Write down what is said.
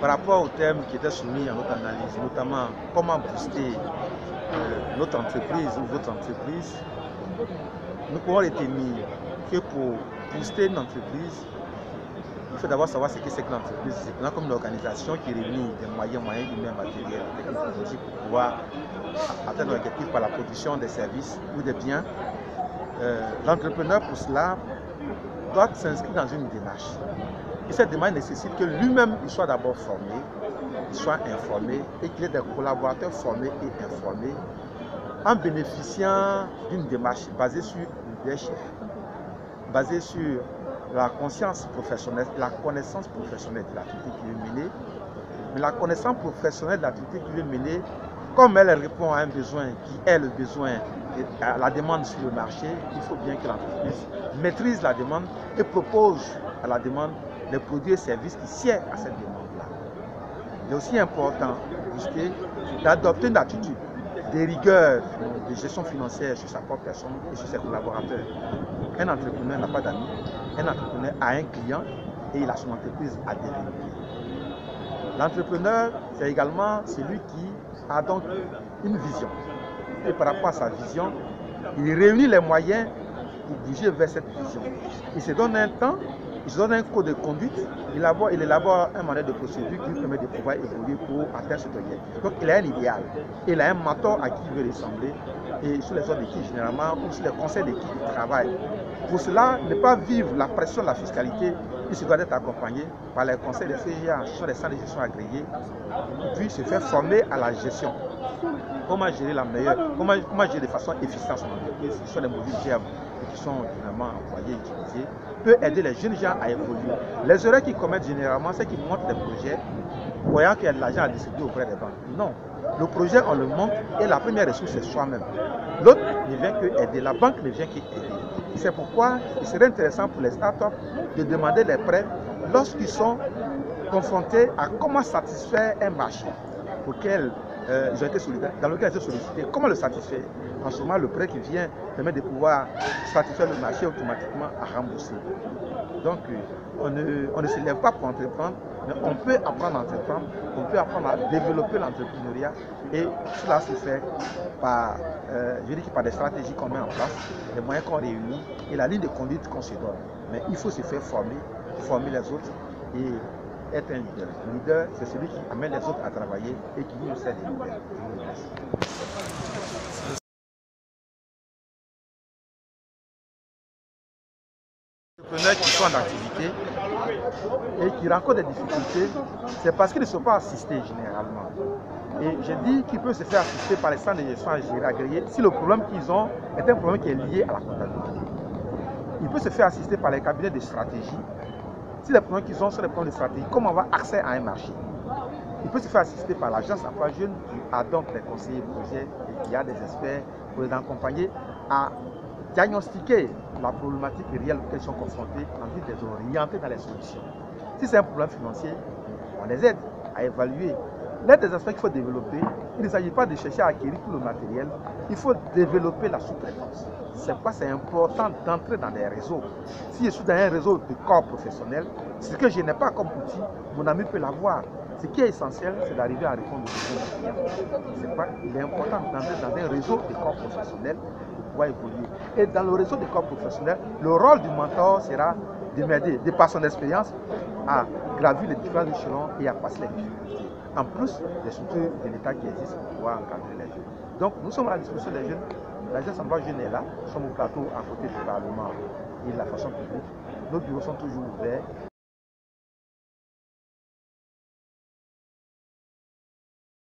Par rapport aux thèmes qui étaient soumis à notre analyse, notamment comment booster notre entreprise ou votre entreprise, nous pouvons retenir que pour booster une entreprise, il faut d'abord savoir ce que c'est que l'entreprise. C'est comme une organisation qui réunit des moyens humains, matériels, technologiques pour pouvoir atteindre l'objectif par la production des services ou des biens. L'entrepreneur, pour cela, doit s'inscrire dans une démarche. Et cette démarche nécessite que lui-même soit d'abord formé, qu'il soit informé et qu'il ait des collaborateurs formés et informés en bénéficiant d'une démarche basée sur le leadership, basée sur la conscience professionnelle, la connaissance professionnelle de l'activité qu'il veut mener. Mais la connaissance professionnelle de l'activité qu'il veut mener, comme elle répond à un besoin qui est le besoin, à la demande sur le marché, il faut bien que l'entreprise maîtrise la demande et propose à la demande les produits et services qui sied à cette demande-là. Il est aussi important d'adopter une attitude de rigueur, de gestion financière sur sa propre personne et sur ses collaborateurs. Un entrepreneur n'a pas d'amis, un entrepreneur a un client et il a son entreprise à développer. L'entrepreneur, c'est également celui qui a donc une vision. Et par rapport à sa vision, il réunit les moyens pour bouger vers cette vision. Il se donne un temps, il se donne un code de conduite, il élabore un modèle de procédure qui lui permet de pouvoir évoluer pour atteindre cet objectif. Donc il a un idéal, il a un mentor à qui il veut ressembler et sur les ordres d'équipe généralement ou sur les conseils d'équipe il travaille. Pour cela, ne pas vivre la pression de la fiscalité, il se doit d'être accompagné par les conseils des CGA, ce sont des centres de gestion agréés, et puis se faire former à la gestion. Comment gérer la meilleure, comment gérer de façon efficiente son entreprise, ce sont les modules GEM qui sont généralement employés et utilisés, peut aider les jeunes gens à évoluer. Les erreurs qu'ils commettent généralement, c'est qu'ils montent des projets, voyant qu'il y a de l'argent à distribuer auprès des banques. Non, le projet on le monte et la première ressource c'est soi-même. L'autre ne vient que aider, la banque ne vient qu'aider. C'est pourquoi il serait intéressant pour les startups de demander des prêts lorsqu'ils sont confrontés à comment satisfaire un marché auquel ils ont été dans lequel ils ont été sollicités. Comment le satisfaire? En ce moment, le prêt qui vient permet de pouvoir satisfaire le marché automatiquement à rembourser. Donc, on ne se lève pas pour entreprendre, mais on peut apprendre à entreprendre, on peut apprendre à développer l'entrepreneuriat et cela se fait par, par des stratégies qu'on met en place, des moyens qu'on réunit et la ligne de conduite qu'on se donne. Mais il faut se faire former les autres et être un leader. Le leader, c'est celui qui amène les autres à travailler et qui nous sert des leaders. Je vous remercie. Les entrepreneurs qui sont en activité et qui rencontrent des difficultés, c'est parce qu'ils ne sont pas assistés généralement. Et j'ai dit qu'ils peuvent se faire assister par les centres de gestion agréés si le problème qu'ils ont est un problème qui est lié à la comptabilité. Ils peuvent se faire assister par les cabinets de stratégie si les problèmes qu'ils ont sont des problèmes de stratégie, comment avoir accès à un marché. Il peut se faire assister par l'agence emploi jeune qui a donc des conseillers projets et qui a des experts pour les accompagner à diagnostiquer la problématique réelle auxquelles ils sont confrontés en vue de les orienter dans les solutions. Si c'est un problème financier, on les aide à évaluer. L'un des aspects qu'il faut développer, il ne s'agit pas de chercher à acquérir tout le matériel, il faut développer la sous-traitance. C'est pourquoi c'est important d'entrer dans des réseaux. Si je suis dans un réseau de corps professionnels, ce que je n'ai pas comme outil, mon ami peut l'avoir. Ce qui est essentiel, c'est d'arriver à répondre aux besoins des clients. Il est important d'entrer dans un réseau de corps professionnels pour pouvoir évoluer. Et dans le réseau de corps professionnels, le rôle du mentor sera de m'aider, de par son expérience, à gravir les différents échelons et à passer les difficultés. En plus des structures de l'État qui existent pour pouvoir encadrer les jeunes. Donc nous sommes à la disposition des jeunes. L'agence emploi jeune est là. Nous sommes au plateau à côté du Parlement et de la fonction publique. Nos bureaux sont toujours ouverts.